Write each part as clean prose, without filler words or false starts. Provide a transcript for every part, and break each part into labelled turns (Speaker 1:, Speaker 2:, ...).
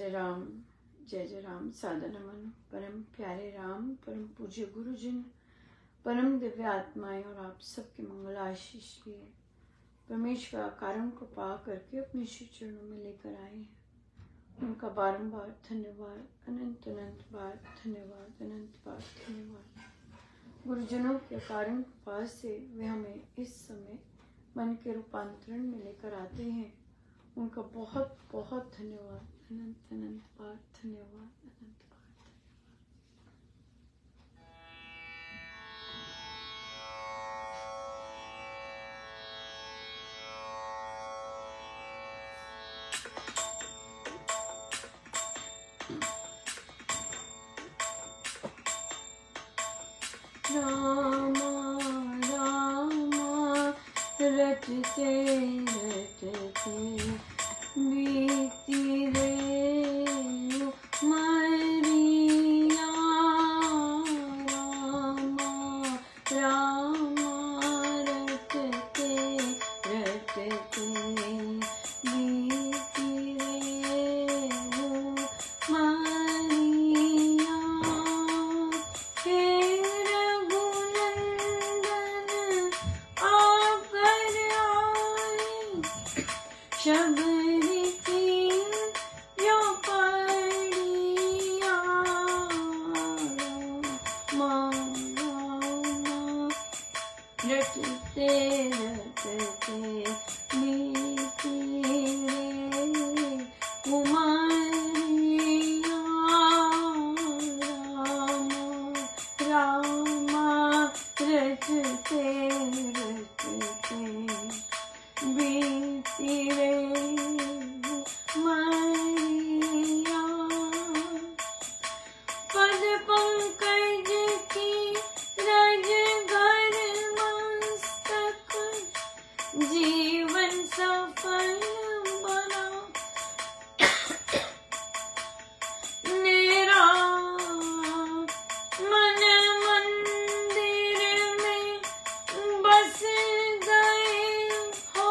Speaker 1: जय जय राम। सादर नमन परम प्यारे राम, परम पूज्य गुरुजन, परम दिव्य आत्माएं और आप सबके मंगल आशीष लिए परमेश्वर कारण को पा करके अपने श्री चरणों में लेकर आए हैं। उनका बारंबार धन्यवाद, अनंत अनंत बार धन्यवाद, अनंत बार धन्यवाद। गुरुजनों के कारण कृपा से वे हमें इस समय मन के रूपांतरण में लेकर आते हैं। उनका बहुत बहुत धन्यवाद, अनंत अनंत बार धन्यवाद, अनंत बार रामा रामा रटते रटते बीती रे मरिया। रामा रामा रटते रटते बीती रे मरिया। हे रघुनंदन आकर आए शबरी की जो पड़िया। रटते रटते बीती रे कुमारिया। रामा रामा रटते रटते बीती रे मरिया। पद पंकज की रज घर मस्तक जीवन सफल बना। मेरा मन मंदिर में बस गए हो।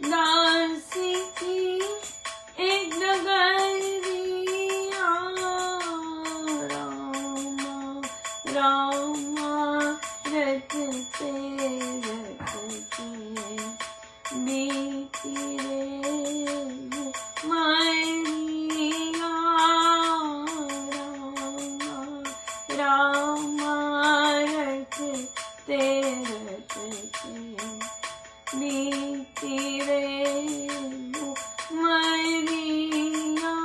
Speaker 1: दासी की एक डगरिया। रामा रामा रटते रटते बीती रे मरिया। रामा रामा रटते रटते बीती रे मरिया।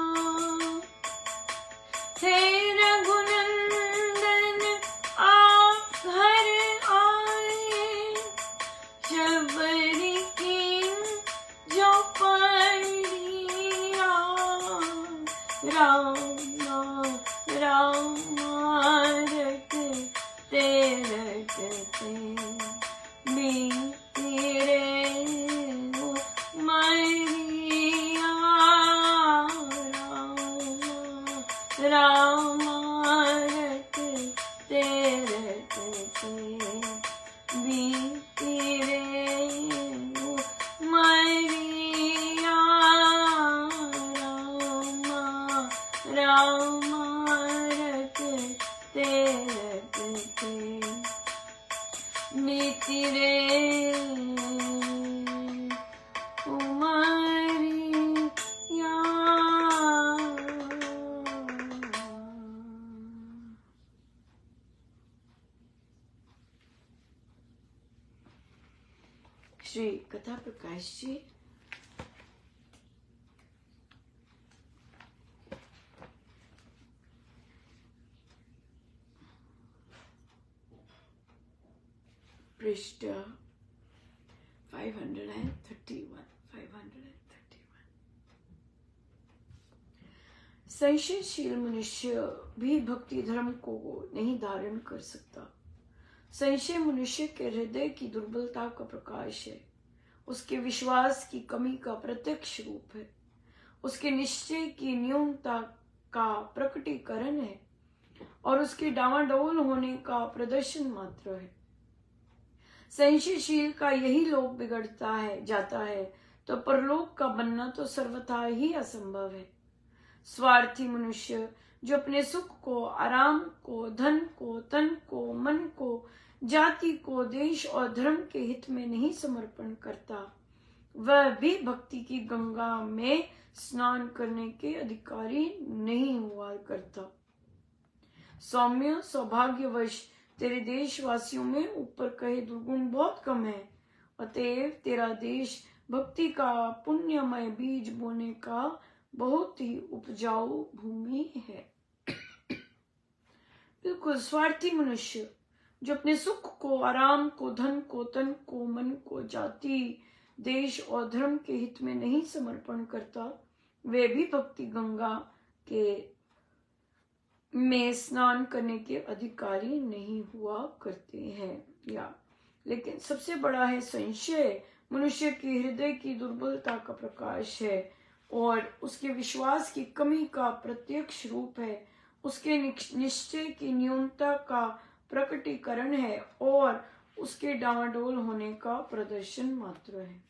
Speaker 1: हे रघुनंदन आप घर आए शबरी की जो पड़िया। रामा रामा रटते रटते बीती रे मरिया। रामा रटते रटते बीती रे मरिया। रामा रामा रटते रटते बीती रे उमरिया। श्री कथा प्रकाश जी पृष्ठ 531। संशयशील मनुष्य भी भक्ति धर्म को नहीं धारण कर सकता। संशय मनुष्य के हृदय की दुर्बलता का प्रकाश है, उसके विश्वास की कमी का प्रत्यक्ष रूप है, उसके निश्चय की न्यूनता का प्रकटीकरण है और उसके डावाडोल होने का प्रदर्शन मात्र है। संशयशील का यही लोक बिगड़ता है जाता है तो परलोक का बनना तो सर्वथा ही असंभव है। स्वार्थी मनुष्य जो अपने सुख को, आराम को, धन को, तन को, मन को, जाति को, देश और धर्म के हित में नहीं समर्पण करता, वह भी भक्ति की गंगा में स्नान करने के अधिकारी नहीं हुआ करता। सौम्य, सौभाग्यवश तेरे देशवासियों में ऊपर कहे दुर्गुण बहुत कम है, अतएव तेरा देश भक्ति का पुण्यमय बीज बोने का बहुत ही उपजाऊ भूमि है। बिल्कुल स्वार्थी मनुष्य जो अपने सुख को, आराम को, धन को, तन को, मन को, जाति, देश और धर्म के हित में नहीं समर्पण करता, वे भी भक्ति गंगा के में स्नान करने के अधिकारी नहीं हुआ करते हैं। या लेकिन सबसे बड़ा है संशय, मनुष्य के हृदय की दुर्बलता का प्रकाश है और उसके विश्वास की कमी का प्रत्यक्ष रूप है, उसके निश्चय की न्यूनता का प्रकटीकरण है और उसके डावाडोल होने का प्रदर्शन मात्र है।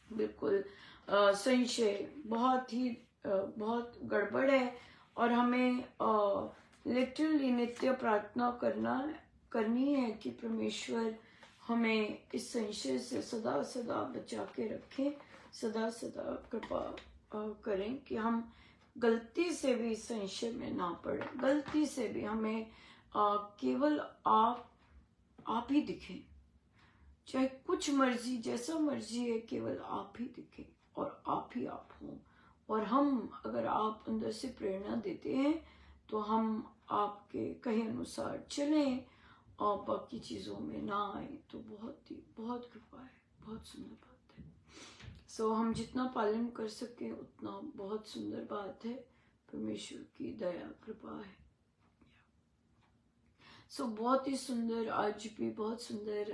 Speaker 1: बिल्कुल संशय बहुत गड़बड़ है और हमें लिटरली नित्य प्रार्थना करनी है कि परमेश्वर हमें इस संशय से सदा सदा बचा के रखें, सदा सदा कृपा करें कि हम गलती से भी संशय में ना पड़े, गलती से भी हमें केवल आप ही दिखें, चाहे कुछ मर्जी जैसा मर्जी है, केवल आप ही दिखें और आप ही आप हों। और हम अगर आप अंदर से प्रेरणा देते हैं तो हम आपके कहे अनुसार चलें और बाकी चीज़ों में ना आए तो बहुत कृपा है, बहुत सुंदर बात है। सो हम जितना पालन कर सकें उतना बहुत सुंदर बात है, परमेश्वर की दया कृपा है। सो बहुत ही सुंदर, आज भी बहुत सुंदर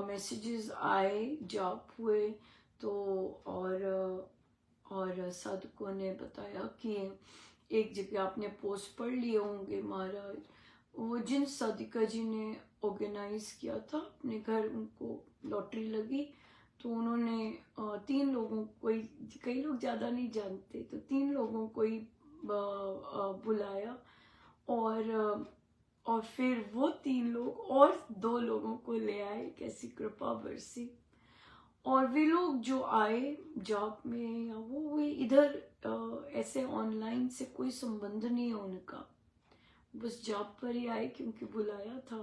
Speaker 1: मैसेजेस आए, जाप हुए तो और साधकों ने बताया कि एक जगह आपने पोस्ट पढ़ लिए होंगे महाराज, वो जिन साधिका जी ने ऑर्गेनाइज किया था अपने घर, उनको लॉटरी लगी तो उन्होंने 3 लोगों को, कई लोग ज़्यादा नहीं जानते, तो 3 लोगों को ही बुलाया और फिर वो 3 लोग और 2 लोगों को ले आए, कैसी कृपा बरसी। और वे लोग जो आए जॉब में या वो इधर ऐसे ऑनलाइन से कोई संबंध नहीं है उनका, बस जॉब पर ही आए क्योंकि बुलाया था।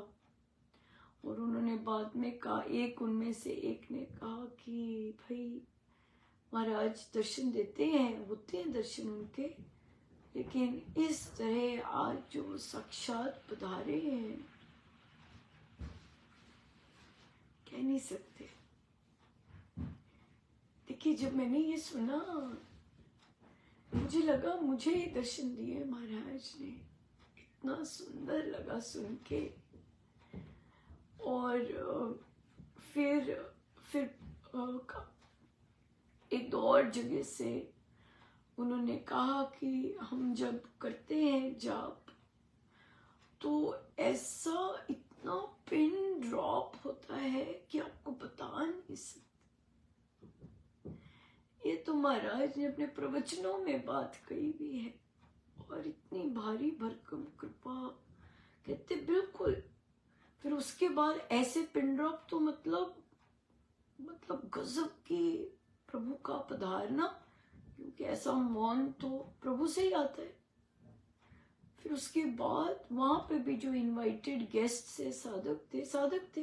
Speaker 1: और उन्होंने बाद में कहा, उनमें से एक ने कहा कि भाई महाराज दर्शन देते हैं, होते हैं दर्शन उनके, लेकिन इस तरह आज जो साक्षात पधारे हैं कह नहीं सकते। देखिए जब मैंने ये सुना मुझे लगा मुझे ही दर्शन दिए महाराज ने, इतना सुंदर लगा सुन के। और फिर एक दो और जगह से उन्होंने कहा कि हम जब करते हैं जाप तो ऐसा इतना पिन ड्रॉप होता है कि आपको बता नहीं सकते। ये तो महाराज ने अपने प्रवचनों में बात कही भी है और इतनी भारी भरकम कृपा, कहते बिल्कुल। फिर उसके बाद ऐसे पिन ड्रॉप तो मतलब गजब की प्रभु का पधारना, क्योंकि ऐसा मौन तो प्रभु से ही आता है। फिर उसके बाद वहां पे भी जो इनवाइटेड गेस्ट से साधक थे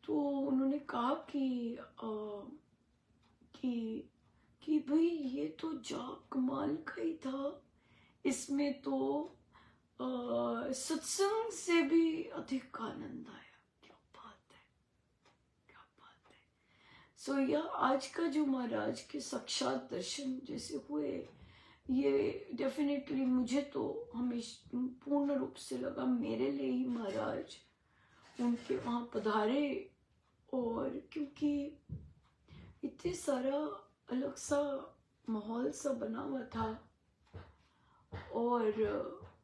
Speaker 1: तो उन्होंने कहा कि भाई ये तो जाप कमाल का ही था, इसमें तो सत्संग से भी अधिक आनंद आया। क्या बात है, क्या बात है। सो यह आज का जो महाराज के साक्षात दर्शन जैसे हुए, ये डेफिनेटली मुझे तो हमेशा पूर्ण रूप से लगा मेरे लिए ही महाराज उनके वहां पधारे। और क्योंकि इतने सारा अलग सा माहौल सा बना हुआ था और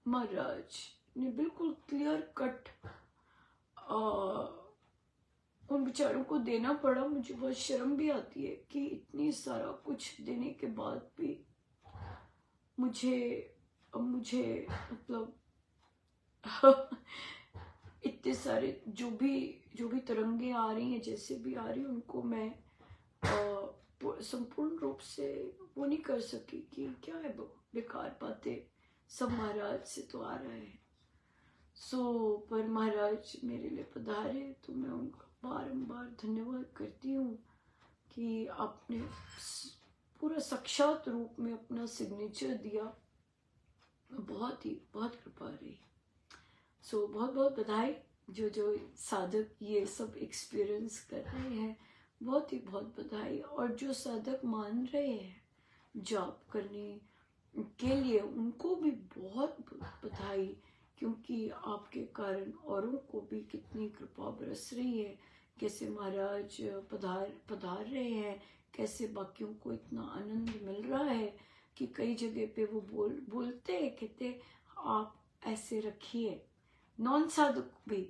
Speaker 1: महाराज ने बिल्कुल क्लियर कट उन बेचारों को देना पड़ा। मुझे बहुत शर्म भी आती है कि इतनी सारा कुछ देने के बाद भी मुझे मतलब इतने सारे जो भी तरंगे आ रही हैं, जैसे भी आ रही हैं, उनको मैं संपूर्ण रूप से वो नहीं कर सकी कि क्या है बेकार बातें, सब महाराज से तो आ रहा है। पर महाराज मेरे लिए पधारे, तो मैं उनका बारंबार धन्यवाद करती हूँ कि आपने पूरा साक्षात रूप में अपना सिग्नेचर दिया। बहुत कृपा रही। बहुत बहुत बधाई जो साधक ये सब एक्सपीरियंस कर रहे हैं, बहुत बधाई। और जो साधक मान रहे हैं जॉब करने के लिए, उनको भी बहुत बधाई, क्योंकि आपके कारण औरों को भी कितनी कृपा बरस रही है। कैसे महाराज पधार रहे हैं, कैसे बाकियों को इतना आनंद मिल रहा है कि कई जगह पे वो बोलते कहते आप ऐसे रखिए। नॉन साधक भी,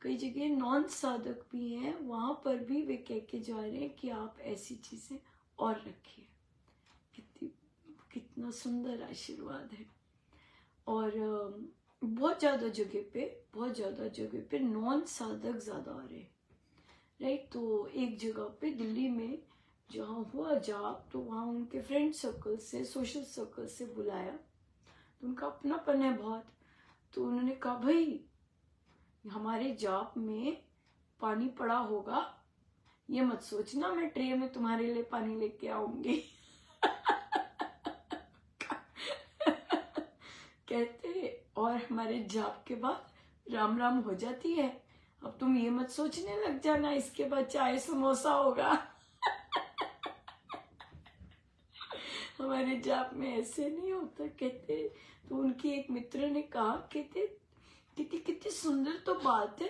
Speaker 1: कई जगह नॉन साधक भी हैं, वहां पर भी वे कह के जा रहे हैं कि आप ऐसी चीजें और रखिए। कितना सुंदर आशीर्वाद है। और बहुत ज्यादा जगह पे नॉन साधक ज्यादा आ रहे, राइट। तो एक जगह पे दिल्ली में जहाँ हुआ जाप, तो वहाँ उनके फ्रेंड सर्कल से, सोशल सर्कल से बुलाया, तो उनका अपनापन है बहुत। तो उन्होंने कहा भाई हमारे जाप में पानी पड़ा होगा, ये मत सोचना मैं ट्रे में तुम्हारे लिए पानी लेके आऊंगी। कहते और हमारे जाप के बाद राम राम हो जाती है, अब तुम ये मत सोचने लग जाना इसके बाद चाय समोसा होगा। हमारे जाप में ऐसे नहीं होता, कहते। तो उनकी एक मित्र ने कहा, कहते कितनी सुंदर तो बात है,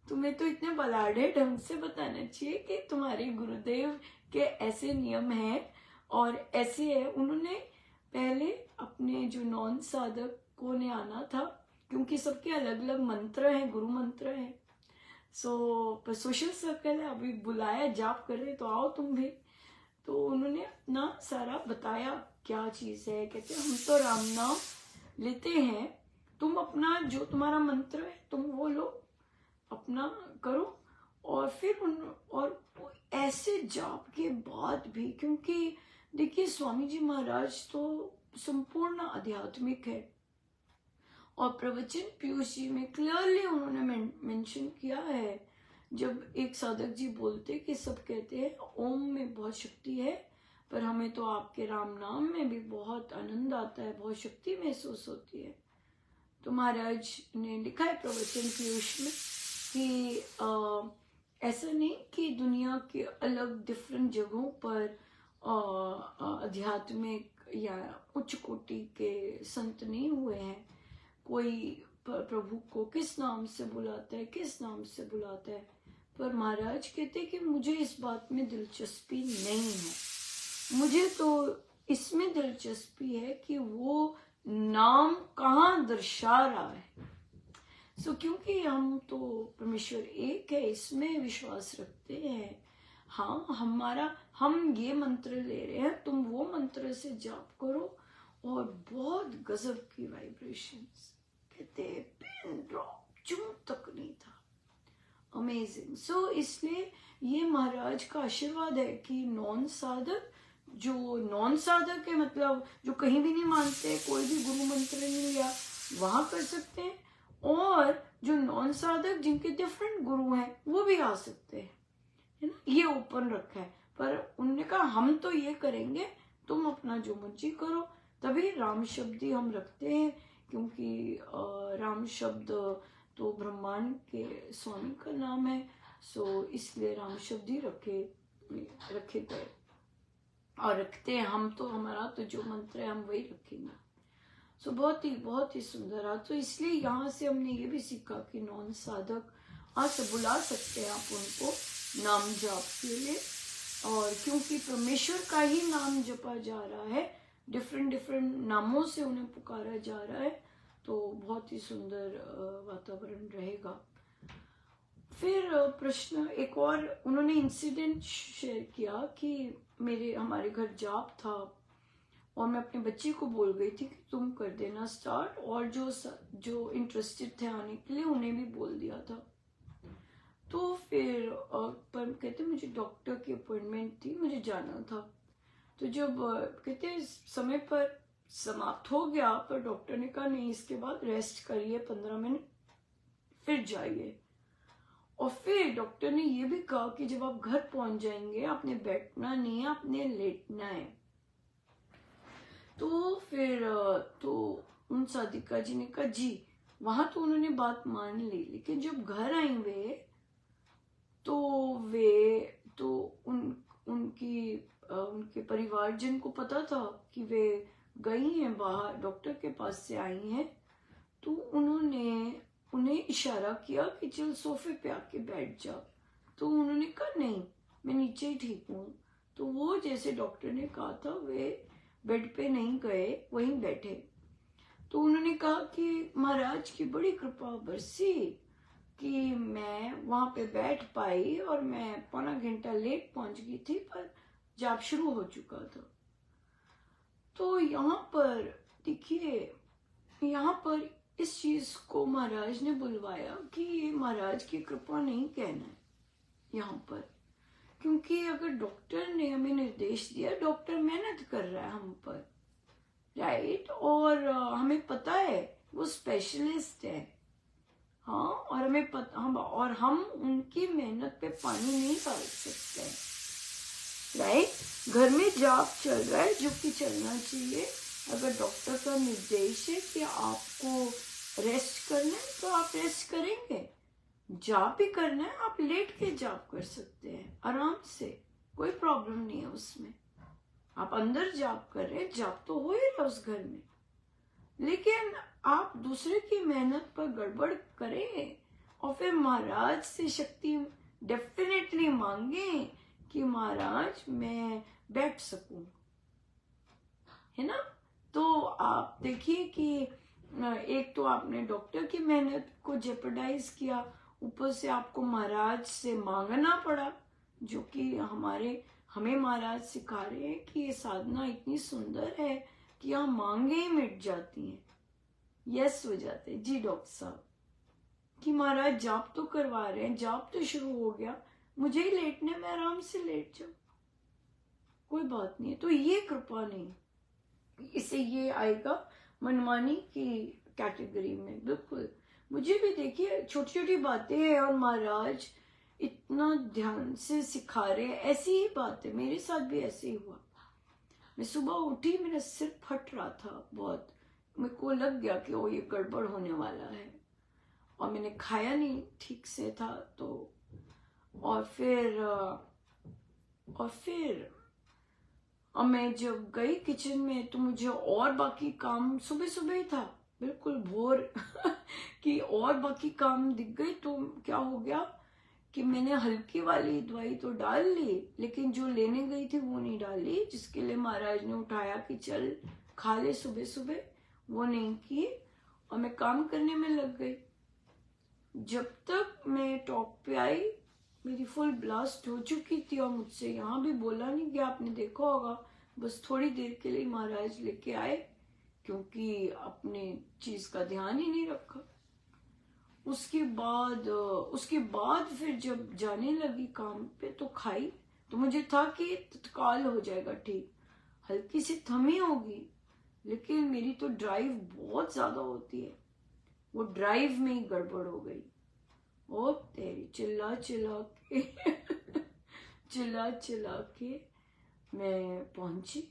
Speaker 1: तुम्हें तो इतने बलाढ़े ढंग से बताना चाहिए कि तुम्हारे गुरुदेव के ऐसे नियम हैं और ऐसे है। उन्होंने पहले अपने जो नॉन साधक को ने आना था, क्योंकि सबके अलग अलग मंत्र हैं, गुरु मंत्र हैं। पर सोशल सर्कल है, अभी बुलाया, जाप कर रहे तो आओ तुम भी। तो उन्होंने अपना सारा बताया क्या चीज है। कहते हम तो राम नाम लेते हैं, तुम अपना जो तुम्हारा मंत्र है तुम वो लो, अपना करो। और फिर और ऐसे जाप के बाद भी, क्योंकि देखिए स्वामी जी महाराज तो संपूर्ण आध्यात्मिक है, और प्रवचन पीयूष जी में क्लियरली उन्होंने मेंशन किया है, जब एक साधक जी बोलते कि सब कहते हैं ओम में बहुत शक्ति है, पर हमें तो आपके राम नाम में भी बहुत आनंद आता है, बहुत शक्ति महसूस होती है। तो महाराज ने लिखा है प्रवचन पीयूष में कि ऐसा नहीं कि दुनिया के अलग डिफरेंट जगहों पर आध्यात्मिक या उच्च कोटि के संत नहीं हुए हैं। कोई प्रभु को किस नाम से बुलाता है, किस नाम से बुलाता है, पर महाराज कहते कि मुझे इस बात में दिलचस्पी नहीं है। मुझे तो इसमें दिलचस्पी है कि वो नाम कहाँ दर्शा रहा है। क्योंकि हम तो परमेश्वर एक है, इसमें विश्वास रखते हैं। हाँ, हम ये मंत्र ले रहे हैं, तुम वो मंत्र से जाप करो, और बहुत गजब की वाइब्रेशंस, कहते पिन ड्रॉप चुम तक नहीं था, अमेजिंग। इसलिए ये महाराज का आशीर्वाद है कि नॉन साधक है, मतलब जो कहीं भी नहीं मानते, कोई भी गुरु मंत्र नहीं लिया, वहां कर सकते हैं। और जो नॉन साधक जिनके डिफरेंट गुरु हैं वो भी आ सकते हैं, है ना, ये ओपन रखा है। पर उन्होंने कहा हम तो ये करेंगे, तुम अपना जो मर्जी करो। तभी राम शब्द ही हम रखते हैं, क्योंकि राम शब्द तो ब्रह्मांड के स्वामी का नाम है। इसलिए राम शब्द ही रखे गए और रखते हैं हम। तो हमारा तो जो मंत्र है हम वही रखेंगे। बहुत ही सुंदर है। तो इसलिए यहाँ से हमने ये भी सीखा कि नॉन साधक से बुला सकते हैं आप उनको नाम जाप के लिए, और क्योंकि परमेश्वर का ही नाम जपा जा रहा है, डिफरेंट नामों से उन्हें पुकारा जा रहा है, तो बहुत ही सुंदर वातावरण रहेगा। फिर प्रश्न एक और उन्होंने इंसिडेंट शेयर किया कि हमारे घर जाप था, और मैं अपने बच्चे को बोल गई थी कि तुम कर देना स्टार्ट, और जो इंटरेस्टेड थे आने के लिए उन्हें भी बोल दिया था। तो फिर पर कहते मुझे डॉक्टर की अपॉइंटमेंट थी, मुझे जाना था। तो जब कहते समय पर समाप्त हो गया, पर डॉक्टर ने कहा नहीं, इसके बाद रेस्ट करिए 15 मिनट फिर जाइए। और फिर डॉक्टर ने ये भी कहा कि जब आप घर पहुंच जाएंगे आपने बैठना नहीं है, आपने लेटना है। तो फिर तो उन सादिका जी ने कहा जी, वहां तो उन्होंने बात मान ली, लेकिन जब घर आई वे तो उनके परिवारजन को पता था कि वे गई हैं बाहर, डॉक्टर के पास से आई हैं। तो उन्होंने उन्हें इशारा किया कि चल सोफे पे आके बैठ जा। तो उन्होंने कहा नहीं, मैं नीचे ही ठीक हूँ। तो वो जैसे डॉक्टर ने कहा था वे बेड पे नहीं गए, वहीं बैठे। तो उन्होंने कहा कि महाराज की बड़ी कृपा बरसी कि मैं वहां पे बैठ पाई, और मैं पौना घंटा लेट पहुंच गई थी, पर जाप शुरू हो चुका था। तो यहाँ पर देखिए, यहाँ पर इस चीज को महाराज ने बुलवाया कि ये महाराज की कृपा नहीं कहना है यहाँ पर, क्योंकि अगर डॉक्टर ने हमें निर्देश दिया, डॉक्टर मेहनत कर रहा है हम पर, राइट, और हमें पता है वो स्पेशलिस्ट है, हाँ, और हमें पता हम उनकी मेहनत पे पानी नहीं डाल सकते, राइट। घर में जाप चल रहा है जो कि चलना चाहिए। अगर डॉक्टर का निर्देश है कि आपको रेस्ट करना है तो आप रेस्ट करेंगे। जाप ही करना है, आप लेट के जाप कर सकते हैं आराम से, कोई प्रॉब्लम नहीं है उसमें। आप अंदर जाप कर रहे हैं, जाप तो हो ही रहा उस घर में, लेकिन आप दूसरे की मेहनत पर गड़बड़ करें और फिर महाराज से शक्ति डेफिनेटली मांगे कि महाराज मैं बैठ सकूं, है ना। तो आप देखिए कि एक तो आपने डॉक्टर की मेहनत को जेपरडाइज किया, ऊपर से आपको महाराज से मांगना पड़ा, जो कि हमें महाराज सिखा रहे हैं कि ये साधना इतनी सुंदर है कि यहाँ मांगे ही मिट जाती हैं, यस हो जाते हैं। जी डॉक्टर साहब, कि महाराज जाप तो करवा रहे हैं, जाप तो शुरू हो गया, मुझे ही लेटने में आराम से लेट जाओ, कोई बात नहीं है। तो ये कृपा नहीं, इसे ये आएगा मनमानी की कैटेगरी में, बिल्कुल। मुझे भी देखिए छोटी छोटी बातें हैं और महाराज इतना ध्यान से सिखा रहे हैं, ऐसी ही बात है, मेरे साथ भी ऐसे ही हुआ। मैं सुबह उठी, मेरा सिर फट रहा था बहुत, मेरे को लग गया कि ओ ये गड़बड़ होने वाला है, और मैंने खाया नहीं ठीक से था। तो और फिर अब मैं जब गई किचन में तो मुझे और बाकी काम सुबह सुबह ही था, बिल्कुल भोर कि और बाकी काम दिख गई। तो क्या हो गया कि मैंने हल्की वाली दवाई तो डाल ली, लेकिन जो लेने गई थी वो नहीं डाली, जिसके लिए महाराज ने उठाया कि चल खा ले सुबह सुबह, वो नहीं की, और मैं काम करने में लग गई। जब तक मैं टॉप पे आई मेरी फुल ब्लास्ट हो चुकी थी, और मुझसे यहाँ भी बोला नहीं गया, आपने देखा होगा, बस थोड़ी देर के लिए महाराज लेके आए, क्योंकि अपने चीज का ध्यान ही नहीं रखा। उसके बाद फिर जब जाने लगी काम पे तो खाई, तो मुझे था कि तत्काल हो जाएगा ठीक, हल्की सी थमी होगी, लेकिन मेरी तो ड्राइव बहुत ज्यादा होती है, वो ड्राइव में ही गड़बड़ हो गई। ओ तेरी, चिल्ला चिल्ला के मैं पहुंची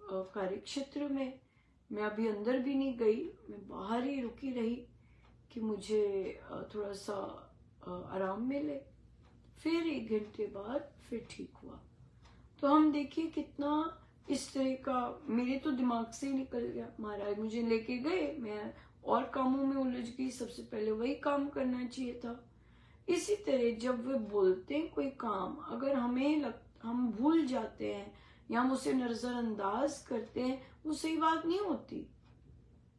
Speaker 1: कार्य क्षेत्र में। मैं अभी अंदर भी नहीं गई, मैं बाहर ही रुकी रही कि मुझे थोड़ा सा आराम मिले। फिर 1 घंटे बाद फिर ठीक हुआ। तो हम देखिए कितना इस तरह का मेरे तो दिमाग से ही निकल गया। महाराज मुझे लेके गए, मैं और कामों में उलझ गई, सबसे पहले वही काम करना चाहिए था। इसी तरह जब वे बोलते हैं कोई काम, अगर हम भूल जाते हैं या हम उसे नजरअंदाज करते हैं, वो सही बात नहीं होती,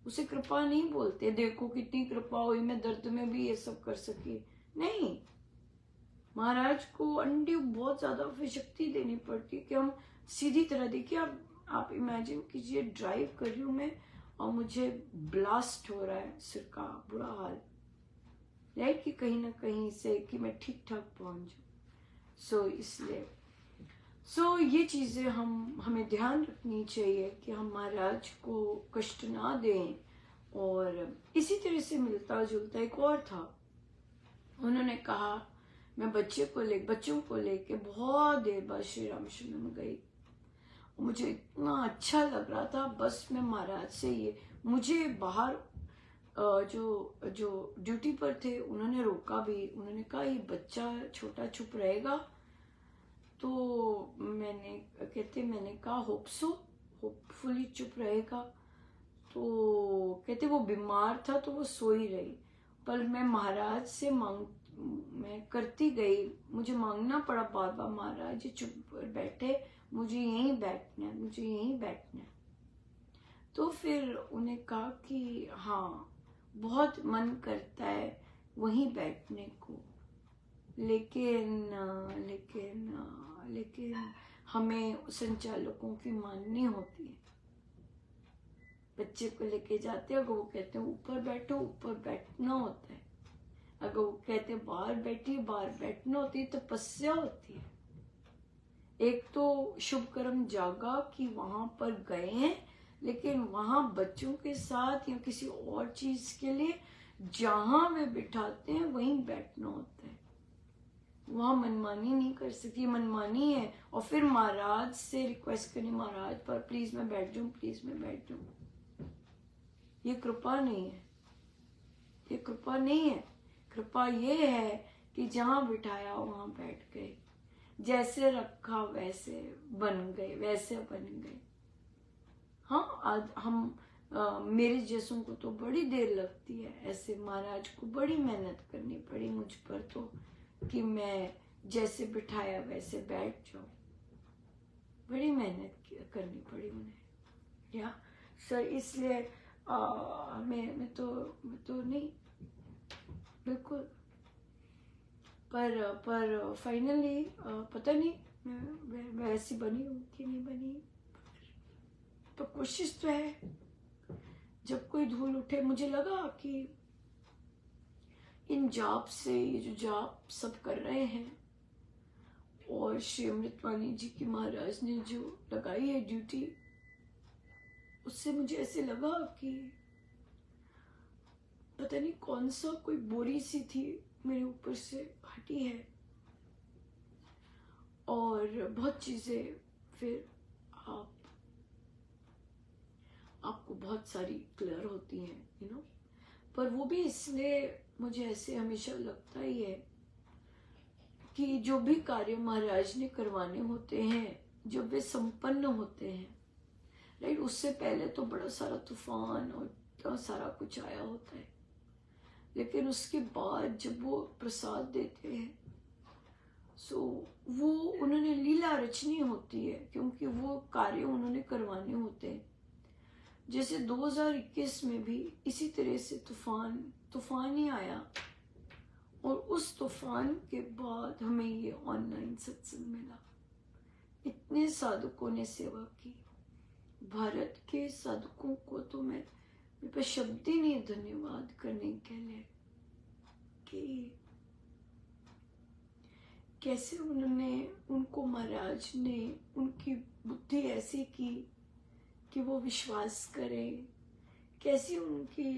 Speaker 1: उसे कृपा नहीं बोलते। देखो कितनी कृपा हुई, मैं दर्द में भी ये सब कर सकी, नहीं। महाराज को अंडी बहुत ज्यादा फिर शक्ति देनी पड़ती कि हम सीधी तरह, देखिए आप इमेजिन कीजिए, ड्राइव कर रही हूँ मैं और मुझे ब्लास्ट हो रहा है सिर का, बुरा हाल, राइट, कि कहीं ना कहीं से कि मैं ठीक ठाक पहुंच जाऊँ। सो इसलिए ये चीज़ें हमें ध्यान रखनी चाहिए कि हम महाराज को कष्ट ना दें। और इसी तरह से मिलता जुलता एक और था, उन्होंने कहा मैं बच्चों को लेके बहुत देर बाद श्री रामेश्वरम में गई। मुझे इतना अच्छा लग रहा था, बस मैं महाराज से ये, मुझे बाहर जो ड्यूटी पर थे उन्होंने रोका भी, उन्होंने कहा ये बच्चा छोटा चुप रहेगा, तो मैंने कहा होपफुली चुप रहेगा। तो कहते वो बीमार था तो वो सो ही रही, पर मैं महाराज से मैं करती गई, मुझे मांगना पड़ा बार बार, महाराज जी चुप बैठे, मुझे यहीं बैठना है, मुझे यहीं बैठना है। तो फिर उन्हें कहा कि हाँ बहुत मन करता है वहीं बैठने को, लेकिन हमें संचालकों की माननी होती है। बच्चे को लेके जाते हैं, अगर वो कहते हैं ऊपर बैठो, ऊपर बैठना होता है। अगर वो कहते हैं बाहर बैठिए, बाहर बैठना होती है, तपस्या होती है। एक तो शुभ कर्म जागा कि वहां पर गए हैं, लेकिन वहां बच्चों के साथ या किसी और चीज के लिए जहां वे बिठाते हैं वहीं बैठना होता है। वहां मनमानी नहीं कर सकती, मनमानी है। और फिर महाराज से रिक्वेस्ट करनी, महाराज पर प्लीज मैं बैठ जाऊं, प्लीज मैं बैठ जाऊं। ये कृपा नहीं है, ये कृपा नहीं है। कृपा ये है कि जहां बिठाया वहां बैठ गए, जैसे रखा वैसे बन गए। हाँ, आज हम मेरे जैसों को तो बड़ी देर लगती है, ऐसे महाराज को बड़ी मेहनत करनी पड़ी मुझ पर तो, कि मैं जैसे बिठाया वैसे बैठ जाऊं। बड़ी मेहनत करनी पड़ी उन्हें, या सर। इसलिए मैं तो नहीं बिल्कुल, पर फाइनली पता नहीं मैं वैसी बनी हूँ कि नहीं बनी, तो कोशिश तो है। जब कोई धूल उठे, मुझे लगा कि इन जाप से, ये जो जाप सब कर रहे हैं, और श्री अमृतवाणी जी की महाराज ने जो लगाई है ड्यूटी, उससे मुझे ऐसे लगा कि पता नहीं कौन सा कोई बोरी सी थी मेरे ऊपर से हटी है, और बहुत चीजें फिर आपको बहुत सारी क्लियर होती हैं, पर वो भी इसलिए मुझे ऐसे हमेशा लगता ही है कि जो भी कार्य महाराज ने करवाने होते हैं, जब वे संपन्न होते हैं, राइट, उससे पहले तो बड़ा सारा तूफान और इतना सारा कुछ आया होता है, लेकिन उसके बाद जब वो प्रसाद देते हैं, सो वो उन्होंने लीला रचनी होती है, क्योंकि वो कार्य उन्होंने करवाने होते हैं। जैसे 2021 में भी इसी तरह से तूफान ही आया, और उस तूफान के बाद हमें ये ऑनलाइन सत्संग मिला। इतने साधकों ने सेवा की, भारत के साधकों को तो मेरे पास शब्द ही नहीं धन्यवाद करने के लिए, कि कैसे उनको महाराज ने उनकी बुद्धि ऐसी की कि वो विश्वास करें, कैसी उनकी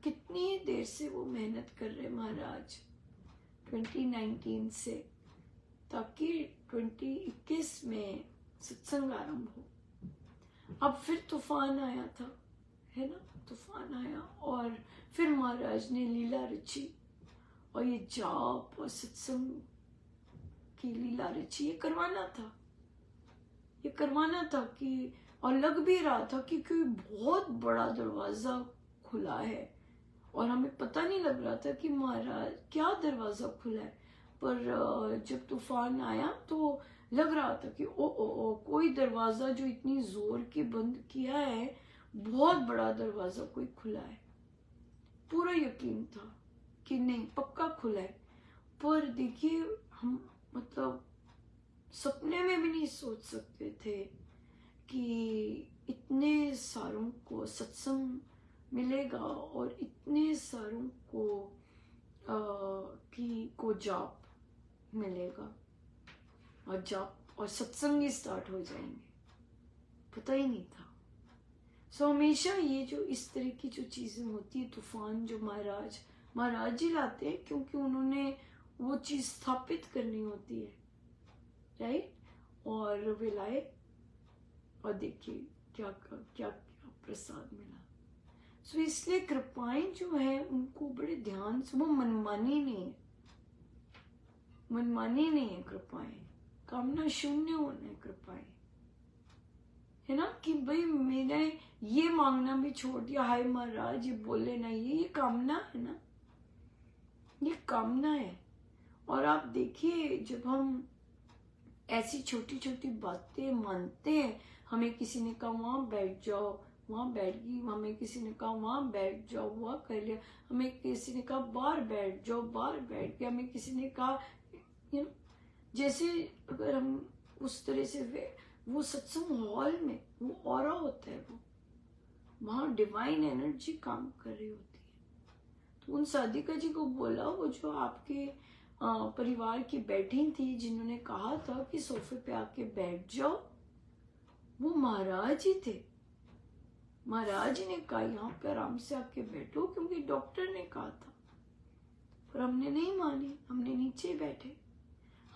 Speaker 1: कितनी देर से वो मेहनत कर रहे महाराज 2019 से, ताकि 2021 में सत्संग आरंभ हो। अब फिर तूफान आया था, है ना, तूफान आया, और फिर महाराज ने लीला रची, और ये जाप और सत्संग की लीला रची, ये करवाना था कि, और लग भी रहा था कि कोई बहुत बड़ा दरवाजा खुला है, और हमें पता नहीं लग रहा था कि महाराज क्या दरवाजा खुला है। पर जब तूफान आया तो लग रहा था कि ओ कोई दरवाजा जो इतनी जोर के बंद किया है, बहुत बड़ा दरवाजा कोई खुला है। पूरा यकीन था कि नहीं, पक्का खुला है। पर देखिए, हम मतलब सपने में भी नहीं सोच सकते थे कि इतने सारों को सत्संग मिलेगा और इतने सारों को जाप मिलेगा और जाप और सत्संग ही स्टार्ट हो जाएंगे, पता ही नहीं था। सो हमेशा ये जो इस तरह की जो चीजें होती है, तूफान जो महाराज जी लाते हैं, क्योंकि उन्होंने वो चीज स्थापित करनी होती है, राइट। और वे लाए और देखिए क्या क्या क्या प्रसाद मिला। सो इसलिए कृपाएं जो है उनको बड़े ध्यान से, वो मनमानी नहीं है, मनमानी नहीं है कृपाएं, कामना शून्य होना है कृपाएं, है ना। कि भाई मैंने ये मांगना भी छोड़ दिया, हाय महाराज ये बोले ना, ये कामना है ना, ये कामना है। और आप देखिए जब हम ऐसी छोटी छोटी बातें मानते हैं, हमें किसी ने कहा वहां बैठ जाओ, वहां बैठ गई, हमें किसी ने कहा वहां बैठ जाओ, वहां कर लिया, हमें किसी ने कहा बाहर बैठ जाओ, बाहर बैठ गया, हमें किसी ने कहा जैसे अगर हम उस तरह से वो सत्संग हॉल में वो ऑरा होता है, वो वहां डिवाइन एनर्जी काम कर रही होती है। तो उन साधिका जी को बोला, वो जो आपके परिवार की बैठी थी, जिन्होंने कहा था कि सोफे पे आके बैठ जाओ, वो महाराज ही थे। महाराज जी ने कहा यहाँ पे आराम से आके बैठो, क्योंकि डॉक्टर ने कहा था, पर हमने नहीं मानी, हमने नीचे बैठे।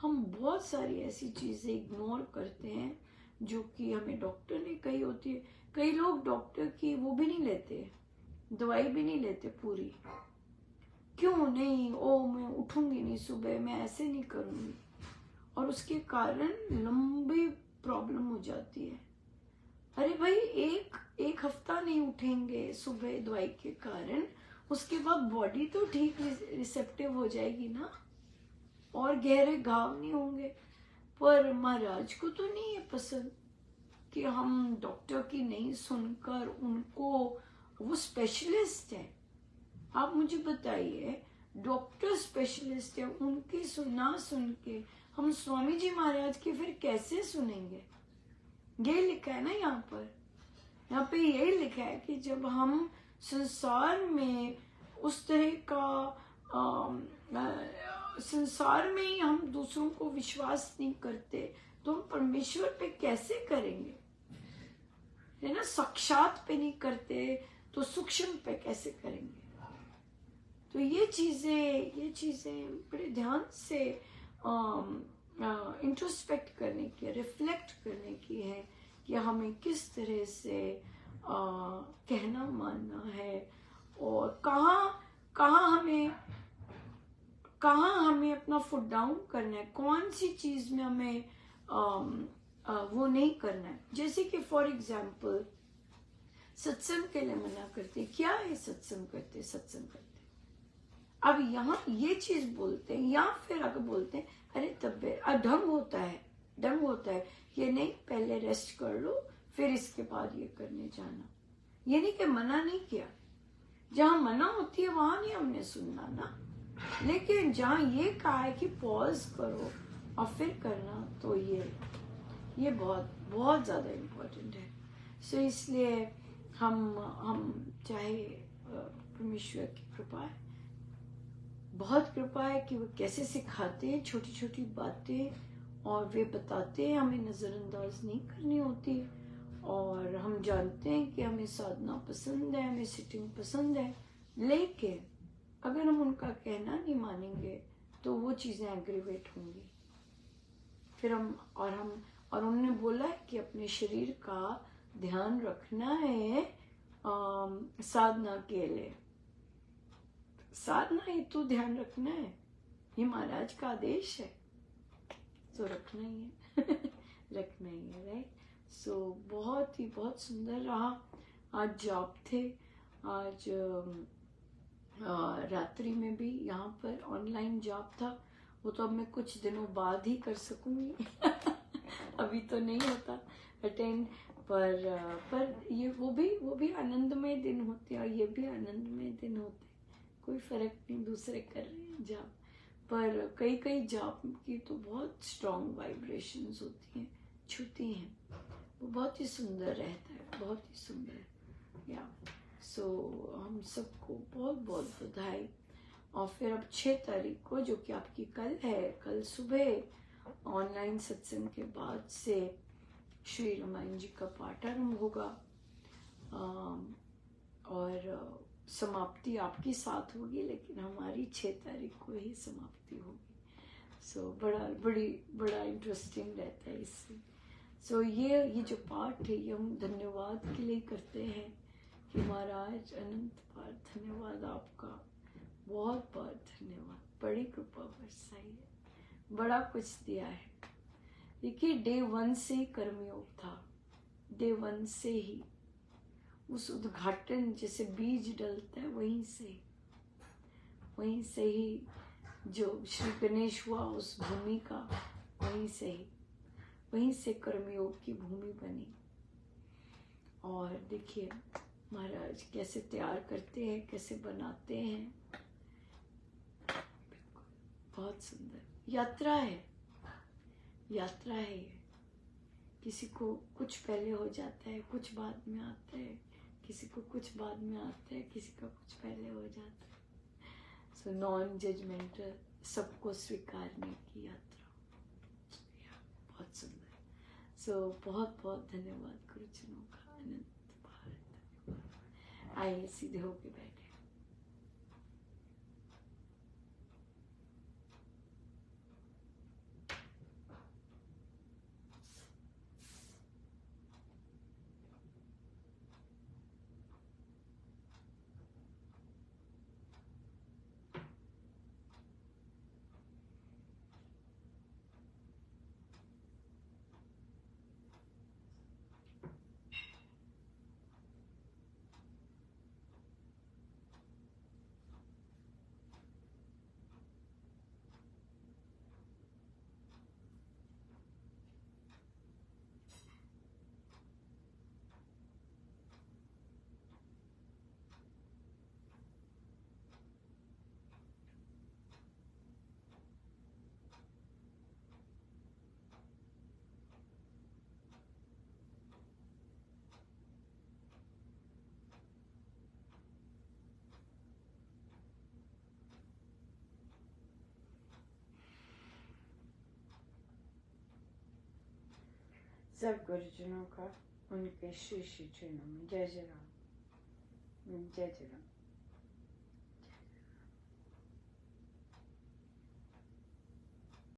Speaker 1: हम बहुत सारी ऐसी चीजें इग्नोर करते हैं जो कि हमें डॉक्टर ने कही होती है। कई लोग डॉक्टर की वो भी नहीं लेते, दवाई भी नहीं लेते पूरी। क्यों नहीं, ओ मैं उठूंगी नहीं सुबह, मैं ऐसे नहीं करूंगी, और उसके कारण लंबी प्रॉब्लम हो जाती है। अरे भाई एक हफ्ता नहीं उठेंगे सुबह दवाई के कारण, उसके बाद बॉडी तो ठीक रिसेप्टिव हो जाएगी ना, और गहरे घाव नहीं होंगे। पर महाराज को तो नहीं है पसंद कि हम डॉक्टर की नहीं सुनकर उनको, वो स्पेशलिस्ट है। आप मुझे बताइए, डॉक्टर स्पेशलिस्ट है, उनकी सुना सुन के हम स्वामी जी महाराज की फिर कैसे सुनेंगे। ये लिखा है ना यहाँ पे यही लिखा है कि जब हम संसार में उस तरह का संसार में ही हम दूसरों को विश्वास नहीं करते, तो हम परमेश्वर पे कैसे करेंगे, है ना। साक्षात पे नहीं करते तो सूक्ष्म पे कैसे करेंगे। तो ये चीजें बड़े ध्यान से इंट्रोस्पेक्ट करने की, रिफ्लेक्ट करने की है कि हमें किस तरह से कहना मानना है, और कहाँ हमें अपना फुट डाउन करना है, कौन सी चीज में हमें वो नहीं करना है। जैसे कि फॉर एग्जाम्पल सत्संग के लिए मना करते, क्या है सत्संग करते, अब यहाँ ये चीज बोलते हैं, या फिर अगर बोलते हैं अरे तबियत ढंग होता है ये नहीं, पहले रेस्ट कर लो फिर इसके बाद ये करने जाना। ये नहीं कि मना नहीं किया, जहां मना होती है वहां नहीं हमने सुनना ना, लेकिन जहां ये कहा है कि पॉज करो और फिर करना, तो ये बहुत बहुत ज्यादा इम्पोर्टेंट है। सो इसलिए हम चाहे परमेश्वर की कृपा है, बहुत कृपा है कि वो कैसे सिखाते हैं छोटी छोटी बातें, और वे बताते हैं, हमें नजरअंदाज नहीं करनी होती। और हम जानते हैं कि हमें साधना पसंद है, हमें सिटिंग पसंद है, लेकिन अगर हम उनका कहना नहीं मानेंगे तो वो चीजें एग्रीवेट होंगी। फिर और उन्होंने बोला है कि अपने शरीर का ध्यान रखना है साधना के लिए। साधना ही तो ध्यान रखना है, ये महाराज का आदेश है, तो रखना ही है रखना ही है, राइट। सो बहुत सुंदर रहा। आज जाप थे, आज रात्रि में भी यहाँ पर ऑनलाइन जाप था। वो तो अब मैं कुछ दिनों बाद ही कर सकूंगी अभी तो नहीं होता अटेंड, पर ये वो भी आनंदमय दिन होते हैं, और ये भी आनंदमय दिन होते हैं। कोई फर्क नहीं, दूसरे कर रहे हैं जाप, पर कई जाप की तो बहुत स्ट्रॉन्ग वाइब्रेशंस होती हैं, छूती हैं। वो बहुत ही सुंदर रहता है, बहुत ही सुंदर। या सो हम सबको बहुत बहुत बधाई। और फिर अब 6 तारीख को, जो कि आपकी कल है, कल सुबह ऑनलाइन सत्संग के बाद से श्री रामायण जी का पाठ आरंभ होगा और समाप्ति आपकी साथ होगी, लेकिन हमारी 6 तारीख को ही समाप्ति होगी। सो बड़ा इंटरेस्टिंग रहता है इससे। सो ये जो पाठ है ये हम धन्यवाद के लिए करते हैं कि महाराज अनंत बार धन्यवाद आपका, बहुत बहुत धन्यवाद, बड़ी कृपा बरसाई है, बड़ा कुछ दिया है। देखिए डे 1 से ही कर्मयोग था, डे 1 से ही उस उद्घाटन, जैसे बीज डलता है वहीं से ही जो श्री गणेश हुआ उस भूमि का, वहीं से कर्मयोग की भूमि बनी। और देखिए महाराज कैसे तैयार करते हैं, कैसे बनाते हैं, बहुत सुंदर यात्रा है ये। किसी को कुछ पहले हो जाता है, कुछ बाद में आता है, किसी को कुछ बाद में आता है, किसी का कुछ पहले हो जाता है। सो नॉन जजमेंटल, सबको स्वीकारने की यात्रा, बहुत सुंदर। सो बहुत बहुत धन्यवाद गुरुजनों का, अनंत भारत। आइए सीधे होके बैठे। सब गुरुजनों का उनके श्री श्री चरणों में जय जय राम, जय जय राम।